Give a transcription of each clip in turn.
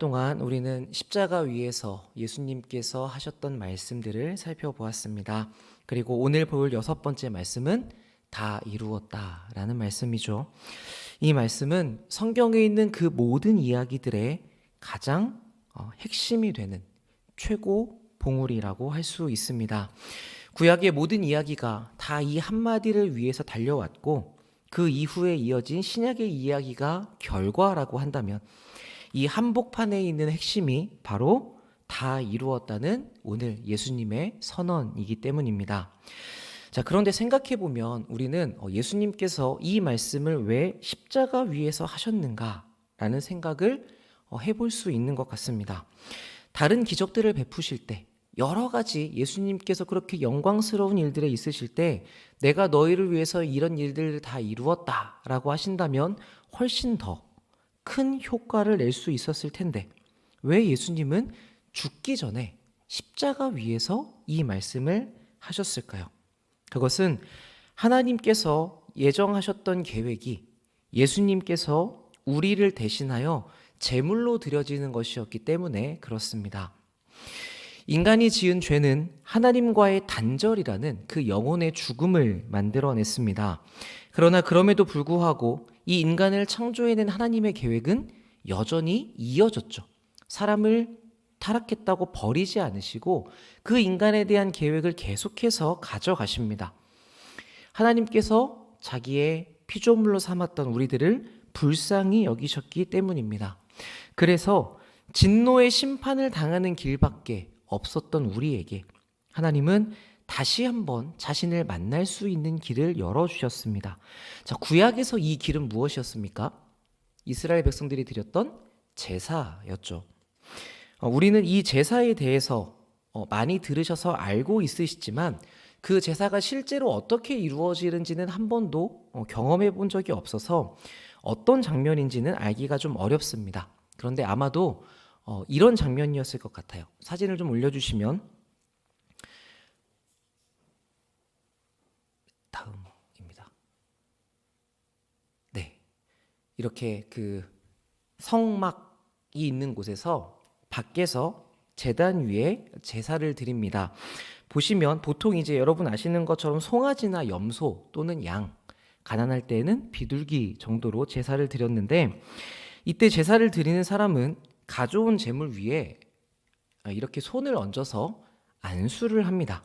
동안 우리는 십자가 위에서 예수님께서 하셨던 말씀들을 살펴보았습니다. 그리고 오늘 볼 6번째 말씀은 다 이루었다라는 말씀이죠. 이 말씀은 성경에 있는 그 모든 이야기들의 가장 핵심이 되는 최고 봉우리라고 할 수 있습니다. 구약의 모든 이야기가 다 이 한마디를 위해서 달려왔고 그 이후에 이어진 신약의 이야기가 결과라고 한다면 이 한복판에 있는 핵심이 바로 다 이루었다는 오늘 예수님의 선언이기 때문입니다. 자, 그런데 생각해 보면 우리는 예수님께서 이 말씀을 왜 십자가 위에서 하셨는가라는 생각을 해볼 수 있는 것 같습니다. 다른 기적들을 베푸실 때 여러 가지 예수님께서 그렇게 영광스러운 일들에 있으실 때 내가 너희를 위해서 이런 일들을 다 이루었다라고 하신다면 훨씬 더 큰 효과를 낼 수 있었을 텐데 왜 예수님은 죽기 전에 십자가 위에서 이 말씀을 하셨을까요? 그것은 하나님께서 예정하셨던 계획이 예수님께서 우리를 대신하여 제물로 드려지는 것이었기 때문에 그렇습니다. 인간이 지은 죄는 하나님과의 단절이라는 그 영혼의 죽음을 만들어냈습니다. 그러나 그럼에도 불구하고 이 인간을 창조해낸 하나님의 계획은 여전히 이어졌죠. 사람을 타락했다고 버리지 않으시고 그 인간에 대한 계획을 계속해서 가져가십니다. 하나님께서 자기의 피조물로 삼았던 우리들을 불쌍히 여기셨기 때문입니다. 그래서 진노의 심판을 당하는 길밖에 없었던 우리에게 하나님은 다시 한번 자신을 만날 수 있는 길을 열어주셨습니다. 자, 구약에서 이 길은 무엇이었습니까? 이스라엘 백성들이 드렸던 제사였죠. 우리는 이 제사에 대해서 많이 들으셔서 알고 있으시지만 그 제사가 실제로 어떻게 이루어지는지는 한 번도 경험해 본 적이 없어서 어떤 장면인지는 알기가 좀 어렵습니다. 그런데 아마도 이런 장면이었을 것 같아요. 사진을 좀 올려주시면 다음입니다. 네, 이렇게 그 성막이 있는 곳에서 밖에서 제단 위에 제사를 드립니다. 보시면 보통 이제 여러분 아시는 것처럼 송아지나 염소 또는 양, 가난할 때는 비둘기 정도로 제사를 드렸는데 이때 제사를 드리는 사람은 가져온 제물 위에 이렇게 손을 얹어서 안수를 합니다.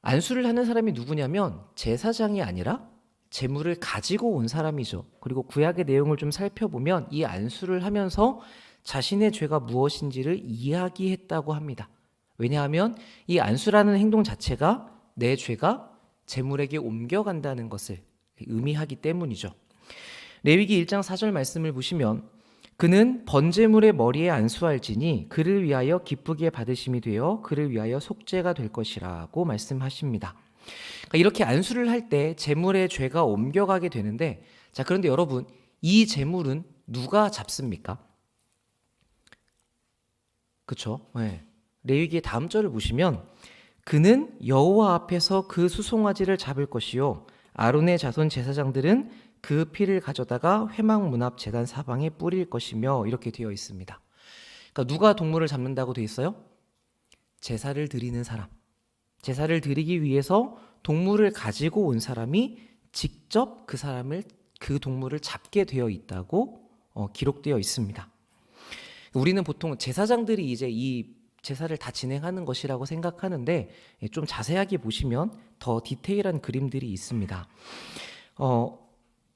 안수를 하는 사람이 누구냐면 제사장이 아니라 제물을 가지고 온 사람이죠. 그리고 구약의 내용을 좀 살펴보면 이 안수를 하면서 자신의 죄가 무엇인지를 이야기했다고 합니다. 왜냐하면 이 안수라는 행동 자체가 내 죄가 제물에게 옮겨간다는 것을 의미하기 때문이죠. 레위기 1장 4절 말씀을 보시면 그는 번제물의 머리에 안수할지니 그를 위하여 기쁘게 받으심이 되어 그를 위하여 속죄가 될 것이라고 말씀하십니다. 그러니까 이렇게 안수를 할 때 제물의 죄가 옮겨가게 되는데, 자, 그런데 여러분, 이 제물은 누가 잡습니까? 그렇죠? 네. 레위기의 다음 절을 보시면 그는 여호와 앞에서 그 수송아지를 잡을 것이요 아론의 자손 제사장들은 그 피를 가져다가 회막 문 앞 제단 사방에 뿌릴 것이며 이렇게 되어 있습니다. 그러니까 누가 동물을 잡는다고 되어 있어요? 제사를 드리는 사람. 제사를 드리기 위해서 동물을 가지고 온 사람이 직접 그 동물을 잡게 되어 있다고 기록되어 있습니다. 우리는 보통 제사장들이 이제 이 제사를 다 진행하는 것이라고 생각하는데 좀 자세하게 보시면 더 디테일한 그림들이 있습니다.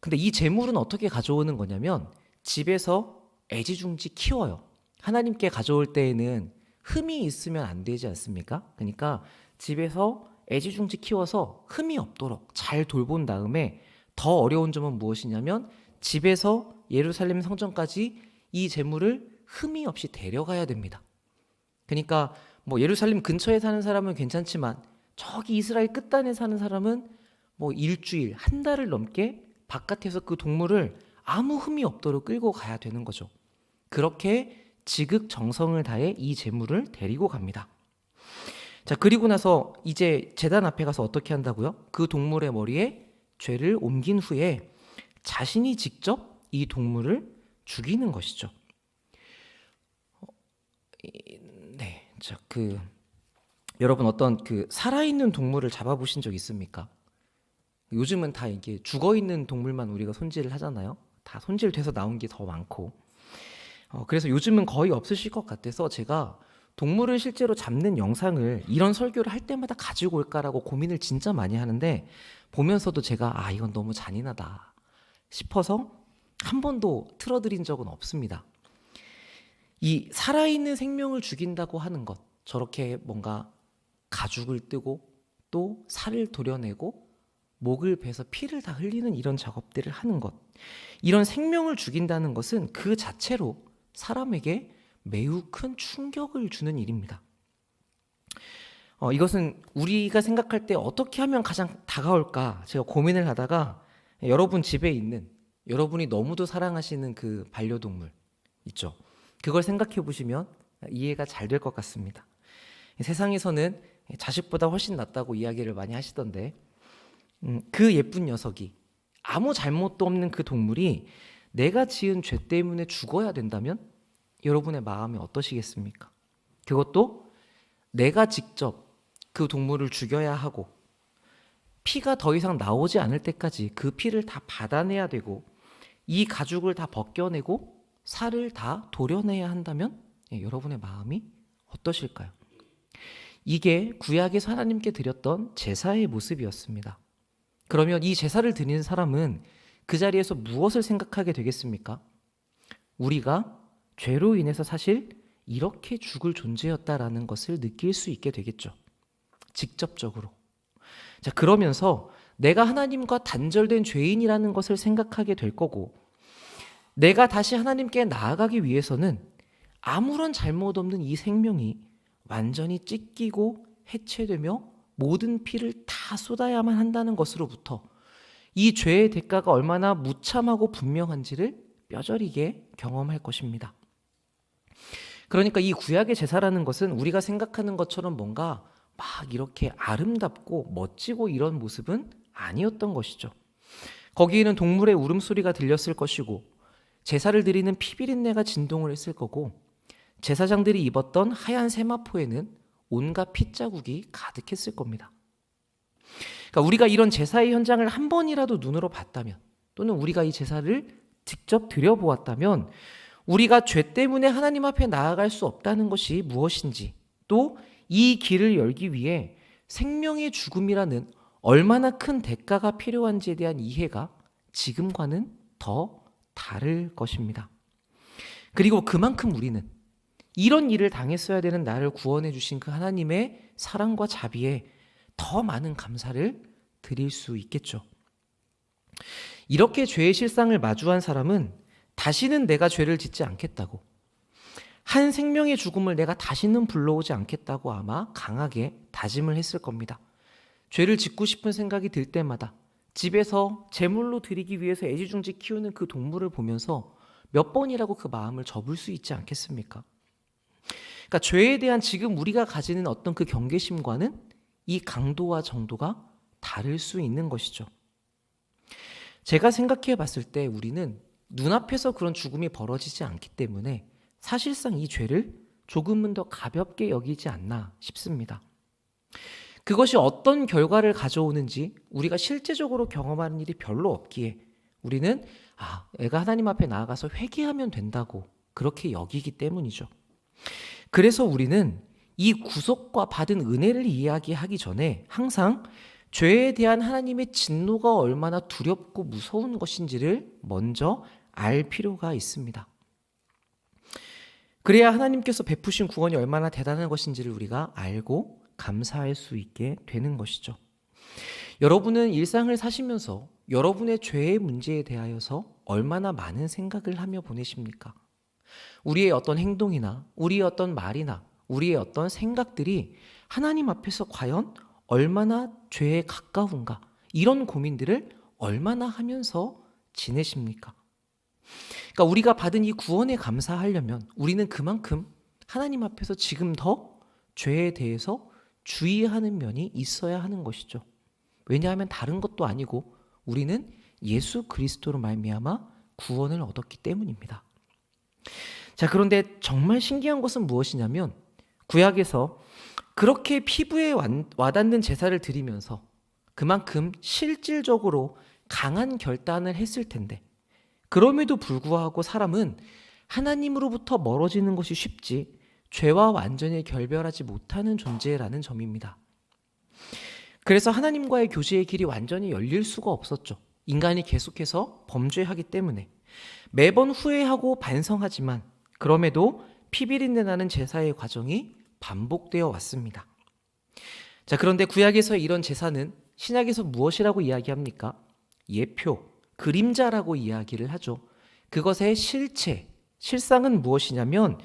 근데 이 제물은 어떻게 가져오는 거냐면 집에서 애지중지 키워요. 하나님께 가져올 때에는 흠이 있으면 안 되지 않습니까? 그러니까 집에서 애지중지 키워서 흠이 없도록 잘 돌본 다음에 더 어려운 점은 무엇이냐면 집에서 예루살렘 성전까지 이 제물을 흠이 없이 데려가야 됩니다. 그러니까 뭐 예루살렘 근처에 사는 사람은 괜찮지만 저기 이스라엘 끝단에 사는 사람은 뭐 일주일, 한 달을 넘게 바깥에서 그 동물을 아무 흠이 없도록 끌고 가야 되는 거죠. 그렇게 지극정성을 다해 이 제물을 데리고 갑니다. 자, 그리고 나서 이제 제단 앞에 가서 어떻게 한다고요? 그 동물의 머리에 죄를 옮긴 후에 자신이 직접 이 동물을 죽이는 것이죠. 자, 여러분 어떤 살아있는 동물을 잡아보신 적 있습니까? 요즘은 다 이게 죽어있는 동물만 우리가 손질을 하잖아요. 다 손질돼서 나온 게 더 많고. 그래서 요즘은 거의 없으실 것 같아서 제가 동물을 실제로 잡는 영상을 이런 설교를 할 때마다 가지고 올까라고 고민을 진짜 많이 하는데, 보면서도 제가 이건 너무 잔인하다 싶어서 한 번도 틀어드린 적은 없습니다. 이 살아있는 생명을 죽인다고 하는 것, 저렇게 뭔가 가죽을 뜨고 또 살을 도려내고 목을 베서 피를 다 흘리는 이런 작업들을 하는 것, 이런 생명을 죽인다는 것은 그 자체로 사람에게 매우 큰 충격을 주는 일입니다. 이것은 우리가 생각할 때 어떻게 하면 가장 다가올까 제가 고민을 하다가, 여러분 집에 있는, 여러분이 너무도 사랑하시는 그 반려동물 있죠. 그걸 생각해 보시면 이해가 잘 될 것 같습니다. 세상에서는 자식보다 훨씬 낫다고 이야기를 많이 하시던데, 그 예쁜 녀석이, 아무 잘못도 없는 그 동물이 내가 지은 죄 때문에 죽어야 된다면 여러분의 마음이 어떠시겠습니까? 그것도 내가 직접 그 동물을 죽여야 하고 피가 더 이상 나오지 않을 때까지 그 피를 다 받아내야 되고 이 가죽을 다 벗겨내고 살을 다 도려내야 한다면 여러분의 마음이 어떠실까요? 이게 구약에서 하나님께 드렸던 제사의 모습이었습니다. 그러면 이 제사를 드리는 사람은 그 자리에서 무엇을 생각하게 되겠습니까? 우리가 죄로 인해서 사실 이렇게 죽을 존재였다라는 것을 느낄 수 있게 되겠죠. 직접적으로. 자, 그러면서 내가 하나님과 단절된 죄인이라는 것을 생각하게 될 거고, 내가 다시 하나님께 나아가기 위해서는 아무런 잘못 없는 이 생명이 완전히 찢기고 해체되며 모든 피를 다 쏟아야만 한다는 것으로부터 이 죄의 대가가 얼마나 무참하고 분명한지를 뼈저리게 경험할 것입니다. 그러니까 이 구약의 제사라는 것은 우리가 생각하는 것처럼 뭔가 막 이렇게 아름답고 멋지고 이런 모습은 아니었던 것이죠. 거기에는 동물의 울음소리가 들렸을 것이고 제사를 드리는 피비린내가 진동을 했을 거고 제사장들이 입었던 하얀 세마포에는 온갖 핏자국이 가득했을 겁니다. 그러니까 우리가 이런 제사의 현장을 한 번이라도 눈으로 봤다면, 또는 우리가 이 제사를 직접 드려보았다면, 우리가 죄 때문에 하나님 앞에 나아갈 수 없다는 것이 무엇인지, 또 이 길을 열기 위해 생명의 죽음이라는 얼마나 큰 대가가 필요한지에 대한 이해가 지금과는 더 다를 것입니다. 그리고 그만큼 우리는 이런 일을 당했어야 되는 나를 구원해 주신 그 하나님의 사랑과 자비에 더 많은 감사를 드릴 수 있겠죠. 이렇게 죄의 실상을 마주한 사람은 다시는 내가 죄를 짓지 않겠다고, 한 생명의 죽음을 내가 다시는 불러오지 않겠다고 아마 강하게 다짐을 했을 겁니다. 죄를 짓고 싶은 생각이 들 때마다 집에서 제물로 드리기 위해서 애지중지 키우는 그 동물을 보면서 몇 번이라고 그 마음을 접을 수 있지 않겠습니까? 그러니까 죄에 대한 지금 우리가 가지는 어떤 그 경계심과는 이 강도와 정도가 다를 수 있는 것이죠. 제가 생각해 봤을 때 우리는 눈앞에서 그런 죽음이 벌어지지 않기 때문에 사실상 이 죄를 조금은 더 가볍게 여기지 않나 싶습니다. 그것이 어떤 결과를 가져오는지 우리가 실제적으로 경험하는 일이 별로 없기에 우리는 애가 하나님 앞에 나아가서 회개하면 된다고 그렇게 여기기 때문이죠. 그래서 우리는 이 구속과 받은 은혜를 이야기하기 전에 항상 죄에 대한 하나님의 진노가 얼마나 두렵고 무서운 것인지를 먼저 알 필요가 있습니다. 그래야 하나님께서 베푸신 구원이 얼마나 대단한 것인지를 우리가 알고 감사할 수 있게 되는 것이죠. 여러분은 일상을 사시면서 여러분의 죄의 문제에 대하여서 얼마나 많은 생각을 하며 보내십니까? 우리의 어떤 행동이나 우리의 어떤 말이나 우리의 어떤 생각들이 하나님 앞에서 과연 얼마나 죄에 가까운가, 이런 고민들을 얼마나 하면서 지내십니까? 그러니까 우리가 받은 이 구원에 감사하려면 우리는 그만큼 하나님 앞에서 지금 더 죄에 대해서 주의하는 면이 있어야 하는 것이죠. 왜냐하면 다른 것도 아니고 우리는 예수 그리스도로 말미암아 구원을 얻었기 때문입니다. 자, 그런데 정말 신기한 것은 무엇이냐면 구약에서 그렇게 피부에 와닿는 제사를 드리면서 그만큼 실질적으로 강한 결단을 했을 텐데, 그럼에도 불구하고 사람은 하나님으로부터 멀어지는 것이 쉽지 죄와 완전히 결별하지 못하는 존재라는 점입니다. 그래서 하나님과의 교제의 길이 완전히 열릴 수가 없었죠. 인간이 계속해서 범죄하기 때문에 매번 후회하고 반성하지만 그럼에도 피비린내 나는 제사의 과정이 반복되어 왔습니다. 자, 그런데 구약에서 이런 제사는 신약에서 무엇이라고 이야기합니까? 예표, 그림자라고 이야기를 하죠. 그것의 실상은 무엇이냐면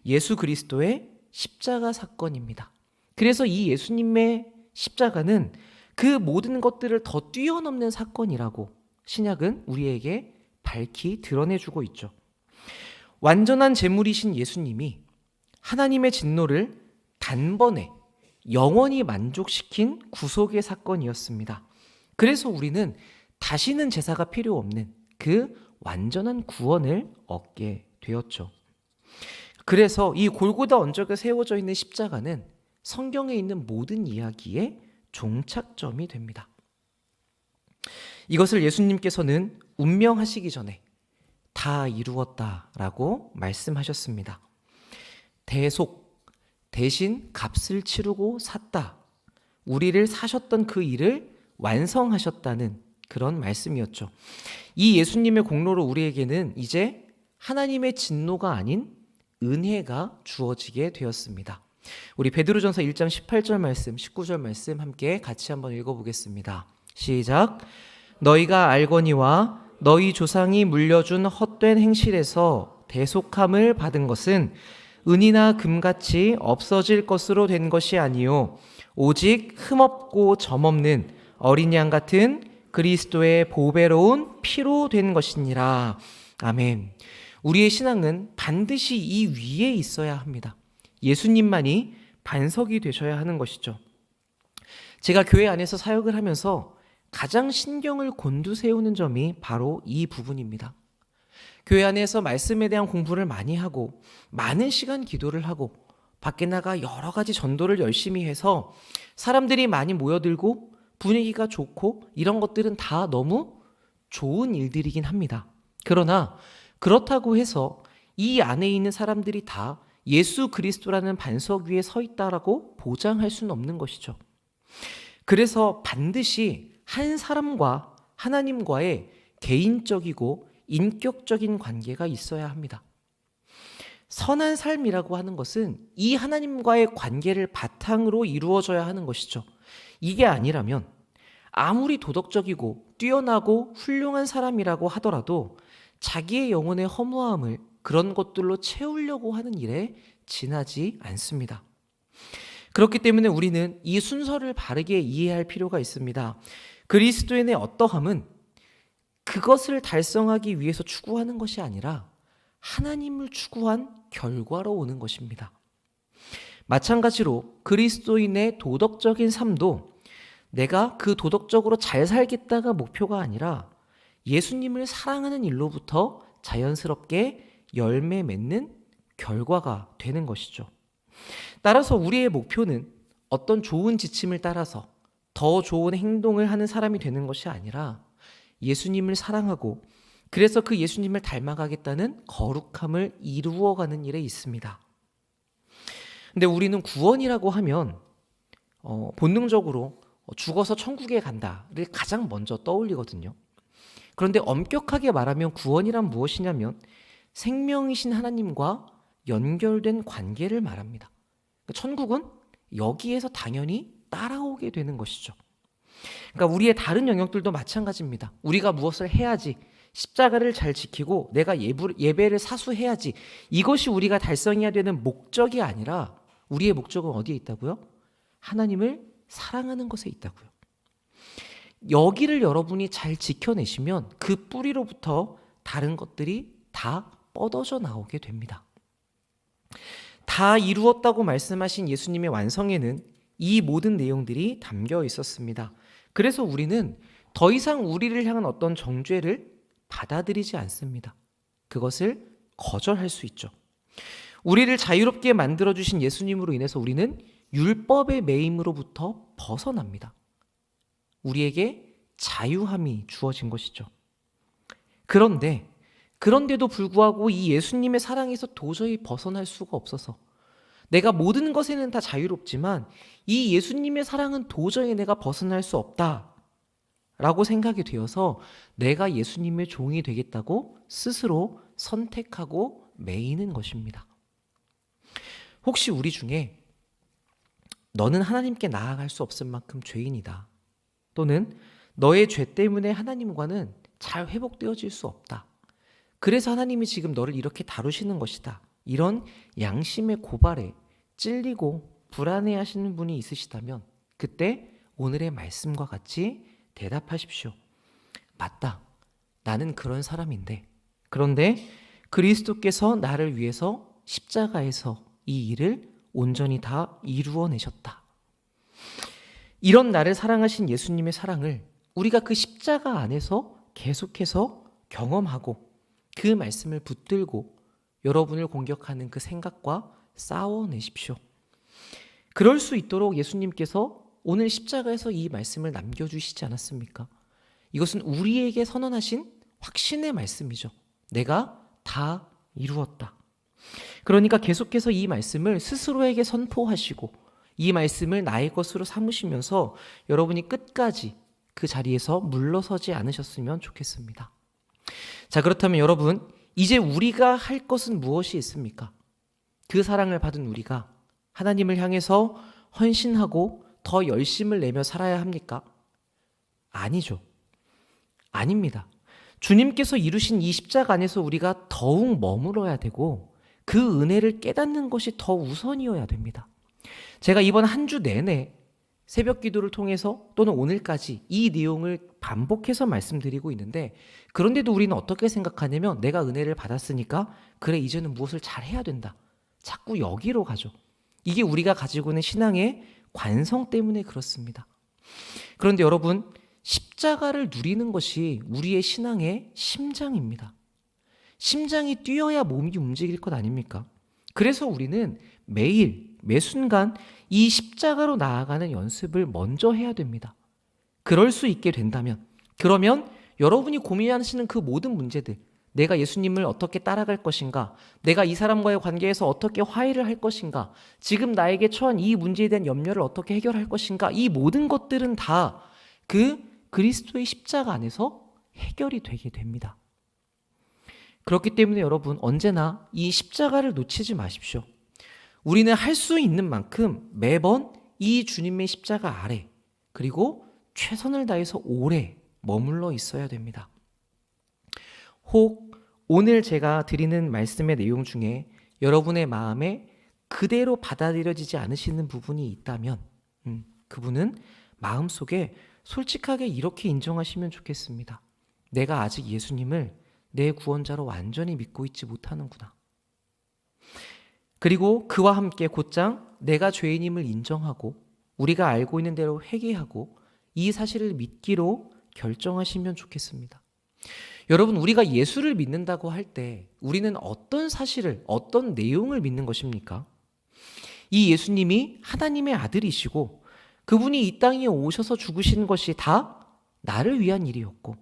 예수 그리스도의 십자가 사건입니다. 그래서 이 예수님의 십자가는 그 모든 것들을 더 뛰어넘는 사건이라고 신약은 우리에게 밝히 드러내주고 있죠. 완전한 제물이신 예수님이 하나님의 진노를 단번에 영원히 만족시킨 구속의 사건이었습니다. 그래서 우리는 다시는 제사가 필요 없는 그 완전한 구원을 얻게 되었죠. 그래서 이 골고다 언덕에 세워져 있는 십자가는 성경에 있는 모든 이야기의 종착점이 됩니다. 이것을 예수님께서는 운명하시기 전에 다 이루었다라고 말씀하셨습니다. 대속, 대신 값을 치르고 샀다. 우리를 사셨던 그 일을 완성하셨다는 그런 말씀이었죠. 이 예수님의 공로로 우리에게는 이제 하나님의 진노가 아닌 은혜가 주어지게 되었습니다. 우리 베드로전서 1장 18절 말씀, 19절 말씀 함께 같이 한번 읽어보겠습니다. 시작. 너희가 알거니와 너희 조상이 물려준 헛된 행실에서 대속함을 받은 것은 은이나 금같이 없어질 것으로 된 것이 아니요 오직 흠없고 점없는 어린 양 같은 그리스도의 보배로운 피로 된 것이니라. 아멘. 우리의 신앙은 반드시 이 위에 있어야 합니다. 예수님만이 반석이 되셔야 하는 것이죠. 제가 교회 안에서 사역을 하면서 가장 신경을 곤두세우는 점이 바로 이 부분입니다. 교회 안에서 말씀에 대한 공부를 많이 하고 많은 시간 기도를 하고 밖에 나가 여러 가지 전도를 열심히 해서 사람들이 많이 모여들고 분위기가 좋고 이런 것들은 다 너무 좋은 일들이긴 합니다. 그러나 그렇다고 해서 이 안에 있는 사람들이 다 예수 그리스도라는 반석 위에 서 있다라고 보장할 수는 없는 것이죠. 그래서 반드시 한 사람과 하나님과의 개인적이고 인격적인 관계가 있어야 합니다. 선한 삶이라고 하는 것은 이 하나님과의 관계를 바탕으로 이루어져야 하는 것이죠. 이게 아니라면 아무리 도덕적이고 뛰어나고 훌륭한 사람이라고 하더라도 자기의 영혼의 허무함을 그런 것들로 채우려고 하는 일에 지나지 않습니다. 그렇기 때문에 우리는 이 순서를 바르게 이해할 필요가 있습니다. 그리스도인의 어떠함은 그것을 달성하기 위해서 추구하는 것이 아니라 하나님을 추구한 결과로 오는 것입니다. 마찬가지로 그리스도인의 도덕적인 삶도 내가 그 도덕적으로 잘 살겠다가 목표가 아니라 예수님을 사랑하는 일로부터 자연스럽게 열매 맺는 결과가 되는 것이죠. 따라서 우리의 목표는 어떤 좋은 지침을 따라서 더 좋은 행동을 하는 사람이 되는 것이 아니라 예수님을 사랑하고 그래서 그 예수님을 닮아가겠다는 거룩함을 이루어가는 일에 있습니다. 근데 우리는 구원이라고 하면 본능적으로 죽어서 천국에 간다를 가장 먼저 떠올리거든요. 그런데 엄격하게 말하면 구원이란 무엇이냐면 생명이신 하나님과 연결된 관계를 말합니다. 천국은 여기에서 당연히 따라오게 되는 것이죠. 그러니까 우리의 다른 영역들도 마찬가지입니다. 우리가 무엇을 해야지, 십자가를 잘 지키고 내가 예배를 사수해야지, 이것이 우리가 달성해야 되는 목적이 아니라 우리의 목적은 어디에 있다고요? 하나님을 사랑하는 것에 있다고요. 여기를 여러분이 잘 지켜내시면 그 뿌리로부터 다른 것들이 다 뻗어져 나오게 됩니다. 다 이루었다고 말씀하신 예수님의 완성에는 이 모든 내용들이 담겨 있었습니다. 그래서 우리는 더 이상 우리를 향한 어떤 정죄를 받아들이지 않습니다. 그것을 거절할 수 있죠. 우리를 자유롭게 만들어주신 예수님으로 인해서 우리는 율법의 매임으로부터 벗어납니다. 우리에게 자유함이 주어진 것이죠. 그런데도 불구하고 이 예수님의 사랑에서 도저히 벗어날 수가 없어서 내가 모든 것에는 다 자유롭지만 이 예수님의 사랑은 도저히 내가 벗어날 수 없다라고 생각이 되어서 내가 예수님의 종이 되겠다고 스스로 선택하고 매이는 것입니다. 혹시 우리 중에 너는 하나님께 나아갈 수 없을 만큼 죄인이다. 또는 너의 죄 때문에 하나님과는 잘 회복되어질 수 없다. 그래서 하나님이 지금 너를 이렇게 다루시는 것이다. 이런 양심의 고발에 찔리고 불안해하시는 분이 있으시다면 그때 오늘의 말씀과 같이 대답하십시오. 맞다. 나는 그런 사람인데. 그런데 그리스도께서 나를 위해서 십자가에서 이 일을 온전히 다 이루어내셨다. 이런 나를 사랑하신 예수님의 사랑을 우리가 그 십자가 안에서 계속해서 경험하고 그 말씀을 붙들고 여러분을 공격하는 그 생각과 싸워내십시오. 그럴 수 있도록 예수님께서 오늘 십자가에서 이 말씀을 남겨주시지 않았습니까? 이것은 우리에게 선언하신 확신의 말씀이죠. 내가 다 이루었다. 그러니까 계속해서 이 말씀을 스스로에게 선포하시고 이 말씀을 나의 것으로 삼으시면서 여러분이 끝까지 그 자리에서 물러서지 않으셨으면 좋겠습니다. 자, 그렇다면 여러분, 이제 우리가 할 것은 무엇이 있습니까? 그 사랑을 받은 우리가 하나님을 향해서 헌신하고 더 열심을 내며 살아야 합니까? 아니죠. 아닙니다. 주님께서 이루신 이 십자가 안에서 우리가 더욱 머물러야 되고 그 은혜를 깨닫는 것이 더 우선이어야 됩니다. 제가 이번 한 주 내내 새벽 기도를 통해서 또는 오늘까지 이 내용을 반복해서 말씀드리고 있는데 그런데도 우리는 어떻게 생각하냐면 내가 은혜를 받았으니까 그래 이제는 무엇을 잘해야 된다. 자꾸 여기로 가죠. 이게 우리가 가지고 있는 신앙의 관성 때문에 그렇습니다. 그런데 여러분 십자가를 누리는 것이 우리의 신앙의 심장입니다. 심장이 뛰어야 몸이 움직일 것 아닙니까? 그래서 우리는 매일 매순간 이 십자가로 나아가는 연습을 먼저 해야 됩니다. 그럴 수 있게 된다면 그러면 여러분이 고민하시는 그 모든 문제들 내가 예수님을 어떻게 따라갈 것인가 내가 이 사람과의 관계에서 어떻게 화해를 할 것인가 지금 나에게 처한 이 문제에 대한 염려를 어떻게 해결할 것인가 이 모든 것들은 다 그 그리스도의 십자가 안에서 해결이 되게 됩니다. 그렇기 때문에 여러분 언제나 이 십자가를 놓치지 마십시오. 우리는 할 수 있는 만큼 매번 이 주님의 십자가 아래 그리고 최선을 다해서 오래 머물러 있어야 됩니다. 혹 오늘 제가 드리는 말씀의 내용 중에 여러분의 마음에 그대로 받아들여지지 않으시는 부분이 있다면 그분은 마음속에 솔직하게 이렇게 인정하시면 좋겠습니다. 내가 아직 예수님을 내 구원자로 완전히 믿고 있지 못하는구나. 그리고 그와 함께 곧장 내가 죄인임을 인정하고 우리가 알고 있는 대로 회개하고 이 사실을 믿기로 결정하시면 좋겠습니다. 여러분 우리가 예수를 믿는다고 할 때 우리는 어떤 사실을 어떤 내용을 믿는 것입니까? 이 예수님이 하나님의 아들이시고 그분이 이 땅에 오셔서 죽으신 것이 다 나를 위한 일이었고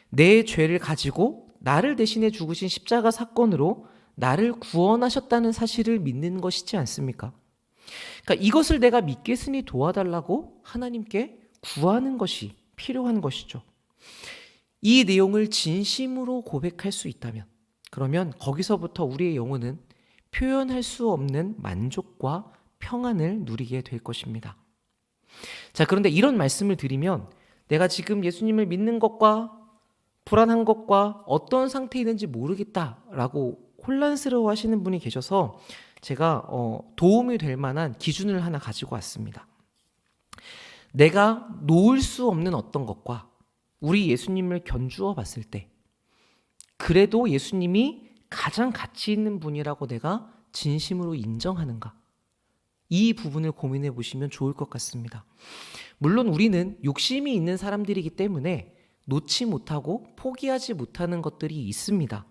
내 죄를 가지고 나를 대신해 죽으신 십자가 사건으로 나를 구원하셨다는 사실을 믿는 것이지 않습니까? 그러니까 이것을 내가 믿겠으니 도와달라고 하나님께 구하는 것이 필요한 것이죠. 이 내용을 진심으로 고백할 수 있다면 그러면 거기서부터 우리의 영혼은 표현할 수 없는 만족과 평안을 누리게 될 것입니다. 자, 그런데 이런 말씀을 드리면 내가 지금 예수님을 믿는 것과 불안한 것과 어떤 상태에 있는지 모르겠다라고 혼란스러워 하시는 분이 계셔서 제가 도움이 될 만한 기준을 하나 가지고 왔습니다. 내가 놓을 수 없는 어떤 것과 우리 예수님을 견주어 봤을 때 그래도 예수님이 가장 가치 있는 분이라고 내가 진심으로 인정하는가? 이 부분을 고민해 보시면 좋을 것 같습니다. 물론 우리는 욕심이 있는 사람들이기 때문에 놓지 못하고 포기하지 못하는 것들이 있습니다.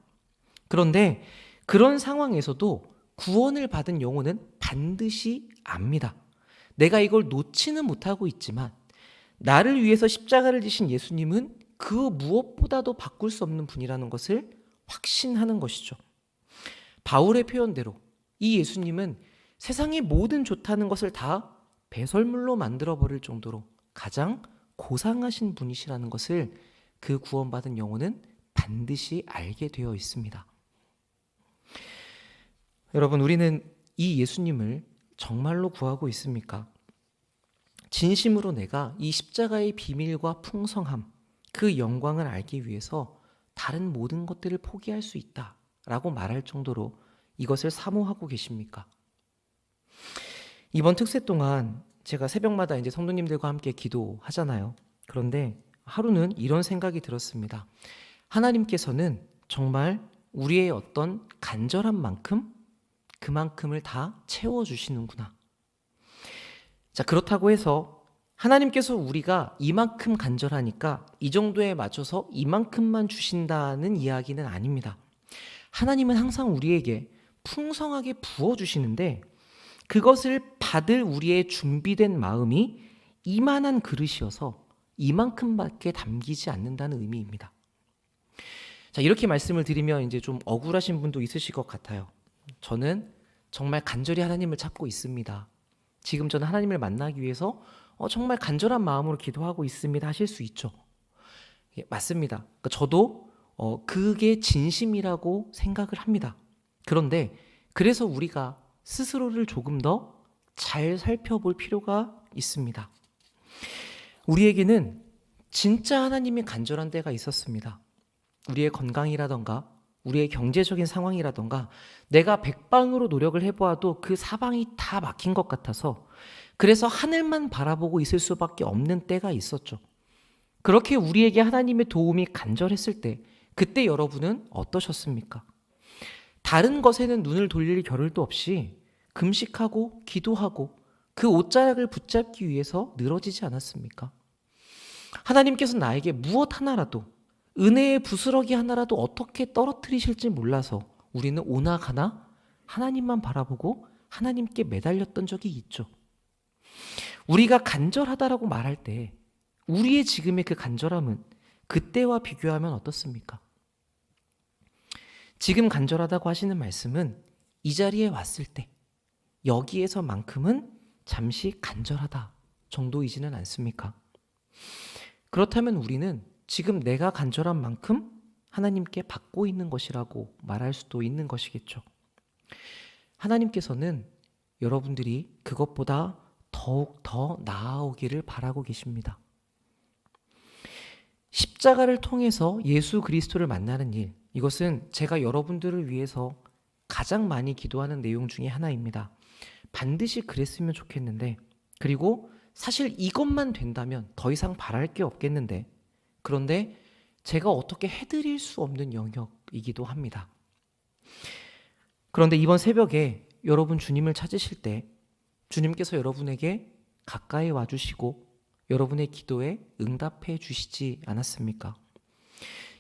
그런데 그런 상황에서도 구원을 받은 영혼은 반드시 압니다. 내가 이걸 놓지는 못하고 있지만 나를 위해서 십자가를 지신 예수님은 그 무엇보다도 바꿀 수 없는 분이라는 것을 확신하는 것이죠. 바울의 표현대로 이 예수님은 세상의 모든 좋다는 것을 다 배설물로 만들어버릴 정도로 가장 고상하신 분이시라는 것을 그 구원받은 영혼은 반드시 알게 되어 있습니다. 여러분, 우리는 이 예수님을 정말로 구하고 있습니까? 진심으로 내가 이 십자가의 비밀과 풍성함, 그 영광을 알기 위해서 다른 모든 것들을 포기할 수 있다라고 말할 정도로 이것을 사모하고 계십니까? 이번 특세 동안 제가 새벽마다 이제 성도님들과 함께 기도하잖아요. 그런데 하루는 이런 생각이 들었습니다. 하나님께서는 정말 우리의 어떤 간절한 만큼 그만큼을 다 채워주시는구나. 자, 그렇다고 해서 하나님께서 우리가 이만큼 간절하니까 이 정도에 맞춰서 이만큼만 주신다는 이야기는 아닙니다. 하나님은 항상 우리에게 풍성하게 부어주시는데 그것을 받을 우리의 준비된 마음이 이만한 그릇이어서 이만큼밖에 담기지 않는다는 의미입니다. 자, 이렇게 말씀을 드리면 이제 좀 억울하신 분도 있으실 것 같아요. 저는 정말 간절히 하나님을 찾고 있습니다. 지금 저는 하나님을 만나기 위해서 정말 간절한 마음으로 기도하고 있습니다 하실 수 있죠. 예, 맞습니다. 그러니까 저도 그게 진심이라고 생각을 합니다. 그런데 그래서 우리가 스스로를 조금 더 잘 살펴볼 필요가 있습니다. 우리에게는 진짜 하나님이 간절한 때가 있었습니다. 우리의 건강이라던가 우리의 경제적인 상황이라던가 내가 백방으로 노력을 해보아도 그 사방이 다 막힌 것 같아서 그래서 하늘만 바라보고 있을 수밖에 없는 때가 있었죠. 그렇게 우리에게 하나님의 도움이 간절했을 때 그때 여러분은 어떠셨습니까? 다른 것에는 눈을 돌릴 겨를도 없이 금식하고 기도하고 그 옷자락을 붙잡기 위해서 늘어지지 않았습니까? 하나님께서 나에게 무엇 하나라도 은혜의 부스러기 하나라도 어떻게 떨어뜨리실지 몰라서 우리는 오나가나 하나님만 바라보고 하나님께 매달렸던 적이 있죠. 우리가 간절하다라고 말할 때 우리의 지금의 그 간절함은 그때와 비교하면 어떻습니까? 지금 간절하다고 하시는 말씀은 이 자리에 왔을 때 여기에서만큼은 잠시 간절하다 정도이지는 않습니까? 그렇다면 우리는 지금 내가 간절한 만큼 하나님께 받고 있는 것이라고 말할 수도 있는 것이겠죠. 하나님께서는 여러분들이 그것보다 더욱 더 나아오기를 바라고 계십니다. 십자가를 통해서 예수 그리스도를 만나는 일, 이것은 제가 여러분들을 위해서 가장 많이 기도하는 내용 중에 하나입니다. 반드시 그랬으면 좋겠는데, 그리고 사실 이것만 된다면 더 이상 바랄 게 없겠는데, 그런데 제가 어떻게 해드릴 수 없는 영역이기도 합니다. 그런데 이번 새벽에 여러분 주님을 찾으실 때 주님께서 여러분에게 가까이 와주시고 여러분의 기도에 응답해 주시지 않았습니까?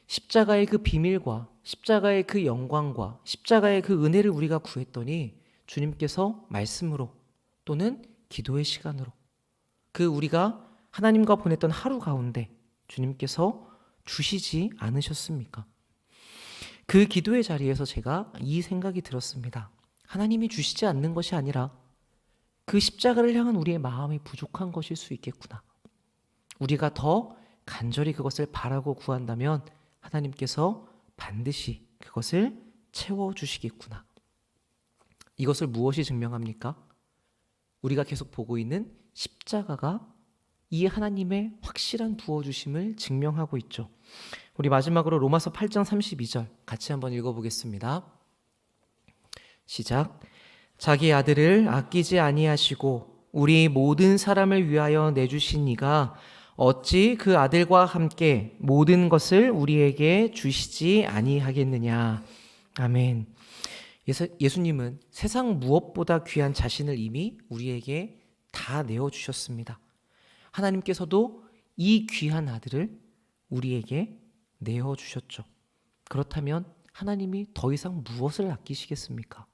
십자가의 그 비밀과 십자가의 그 영광과 십자가의 그 은혜를 우리가 구했더니 주님께서 말씀으로 또는 기도의 시간으로 그 우리가 하나님과 보냈던 하루 가운데 주님께서 주시지 않으셨습니까? 그 기도의 자리에서 제가 이 생각이 들었습니다. 하나님이 주시지 않는 것이 아니라 그 십자가를 향한 우리의 마음이 부족한 것일 수 있겠구나. 우리가 더 간절히 그것을 바라고 구한다면 하나님께서 반드시 그것을 채워주시겠구나. 이것을 무엇이 증명합니까? 우리가 계속 보고 있는 십자가가 이 하나님의 확실한 부어주심을 증명하고 있죠. 우리 마지막으로 로마서 8장 32절 같이 한번 읽어보겠습니다. 시작. 자기 아들을 아끼지 아니하시고 우리 모든 사람을 위하여 내주신 이가 어찌 그 아들과 함께 모든 것을 우리에게 주시지 아니하겠느냐. 아멘. 예수님은 세상 무엇보다 귀한 자신을 이미 우리에게 다 내어주셨습니다. 하나님께서도 이 귀한 아들을 우리에게 내어주셨죠. 그렇다면 하나님이 더 이상 무엇을 아끼시겠습니까?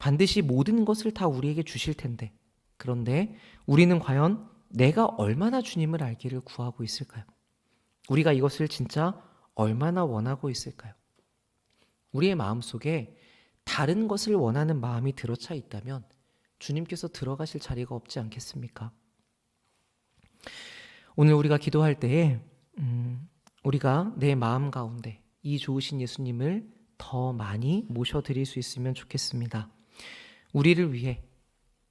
반드시 모든 것을 다 우리에게 주실 텐데, 그런데 우리는 과연 내가 얼마나 주님을 알기를 구하고 있을까요? 우리가 이것을 진짜 얼마나 원하고 있을까요? 우리의 마음속에 다른 것을 원하는 마음이 들어차 있다면 주님께서 들어가실 자리가 없지 않겠습니까? 오늘 우리가 기도할 때에 우리가 내 마음 가운데 이 좋으신 예수님을 더 많이 모셔드릴 수 있으면 좋겠습니다. 우리를 위해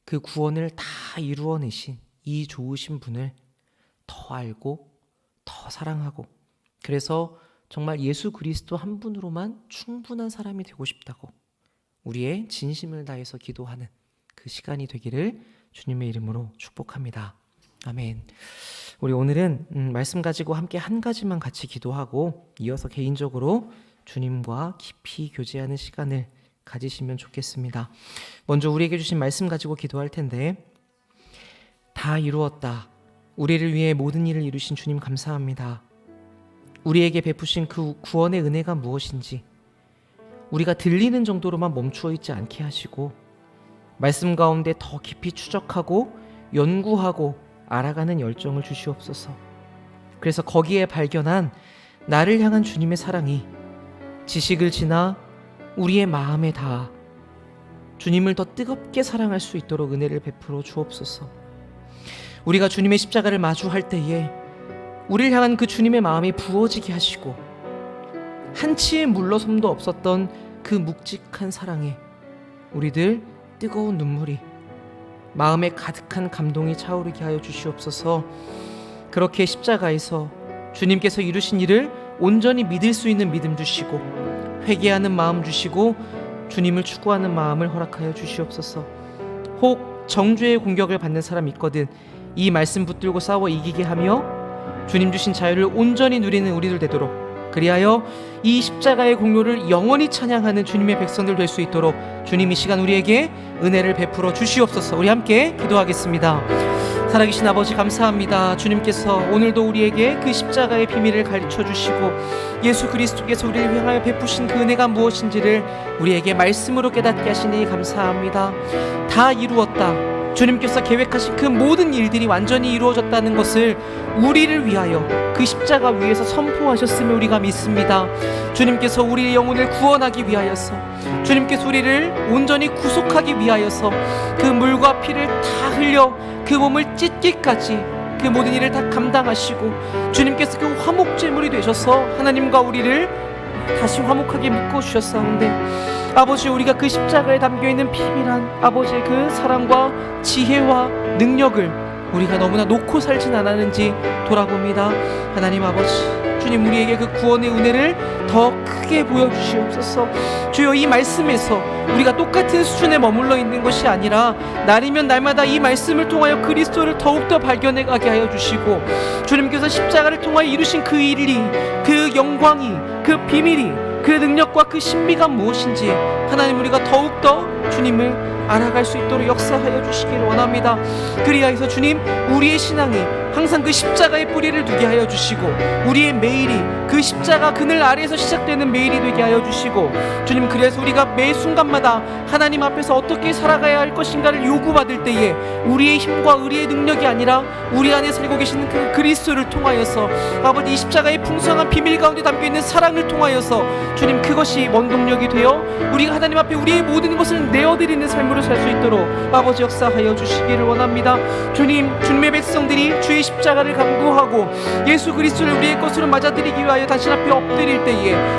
그 구원을 다 이루어내신 이 좋으신 분을 더 알고 더 사랑하고, 그래서 정말 예수 그리스도 한 분으로만 충분한 사람이 되고 싶다고 우리의 진심을 다해서 기도하는 그 시간이 되기를 주님의 이름으로 축복합니다. 아멘. 우리 오늘은 말씀 가지고 함께 한 가지만 같이 기도하고 이어서 개인적으로 주님과 깊이 교제하는 시간을 가지시면 좋겠습니다. 먼저 우리에게 주신 말씀 가지고 기도할 텐데, 다 이루었다. 우리를 위해 모든 일을 이루신 주님 감사합니다. 우리에게 베푸신 그 구원의 은혜가 무엇인지 우리가 들리는 정도로만 멈추어 있지 않게 하시고 말씀 가운데 더 깊이 추적하고 연구하고 알아가는 열정을 주시옵소서. 그래서 거기에 발견한 나를 향한 주님의 사랑이 지식을 지나 우리의 마음에 닿아 주님을 더 뜨겁게 사랑할 수 있도록 은혜를 베풀어 주옵소서. 우리가 주님의 십자가를 마주할 때에 우리를 향한 그 주님의 마음이 부어지게 하시고 한치의 물러섬도 없었던 그 묵직한 사랑에 우리들 뜨거운 눈물이, 마음에 가득한 감동이 차오르게 하여 주시옵소서. 그렇게 십자가에서 주님께서 이루신 일을 온전히 믿을 수 있는 믿음 주시고 회개하는 마음 주시고 주님을 추구하는 마음을 허락하여 주시옵소서. 혹 정죄의 공격을 받는 사람 있거든 이 말씀 붙들고 싸워 이기게 하며 주님 주신 자유를 온전히 누리는 우리들 되도록, 그리하여 이 십자가의 공로를 영원히 찬양하는 주님의 백성들 될 수 있도록 주님 이 시간 우리에게 은혜를 베풀어 주시옵소서. 우리 함께 기도하겠습니다. 살아계신 아버지 감사합니다. 주님께서 오늘도 우리에게 그 십자가의 비밀을 가르쳐 주시고 예수 그리스도께서 우리를 향하여 베푸신 그 은혜가 무엇인지를 우리에게 말씀으로 깨닫게 하시니 감사합니다. 다 이루었다. 주님께서 계획하신 그 모든 일들이 완전히 이루어졌다는 것을 우리를 위하여 그 십자가 위에서 선포하셨음을 우리가 믿습니다. 주님께서 우리의 영혼을 구원하기 위하여서, 주님께서 우리를 온전히 구속하기 위하여서 그 물과 피를 다 흘려 그 몸을 찢기까지 그 모든 일을 다 감당하시고 주님께서 그 화목제물이 되셔서 하나님과 우리를 다시 화목하게 묶어주셨사온데, 아버지 우리가 그 십자가에 담겨있는 비밀한 아버지의 그 사랑과 지혜와 능력을 우리가 너무나 놓고 살진 않았는지 돌아봅니다. 하나님 아버지, 주님 우리에게 그 구원의 은혜를 더 크게 보여주시옵소서. 주여 이 말씀에서 우리가 똑같은 수준에 머물러 있는 것이 아니라 날이면 날마다 이 말씀을 통하여 그리스도를 더욱더 발견해 가게 하여 주시고 주님께서 십자가를 통하여 이루신 그 일이, 그 영광이, 그 비밀이, 그 능력과 그 신비가 무엇인지 하나님 우리가 더욱더 주님을 알아갈 수 있도록 역사하여 주시기를 원합니다. 그리하여서 주님 우리의 신앙이 항상 그 십자가의 뿌리를 두게 하여 주시고 우리의 매일이 그 십자가 그늘 아래에서 시작되는 매일이 되게 하여 주시고 주님, 그래서 우리가 매 순간마다 하나님 앞에서 어떻게 살아가야 할 것인가를 요구받을 때에 우리의 힘과 의리의 능력이 아니라 우리 안에 살고 계시는 그 그리스도를 통하여서 아버지 이 십자가의 풍성한 비밀 가운데 담겨있는 사랑을 통하여서 주님 그것이 원동력이 되어 우리가 하나님 앞에 우리의 모든 것을 내어드리는 삶으로 살 수 있도록 아버지 역사하여 주시기를 원합니다. 주님, 주님의 백성들이 주의 십자가를 간구하고 예수 그리스도를 우리의 것으로 맞아들이기 위하여 당신 앞에 엎드릴 때에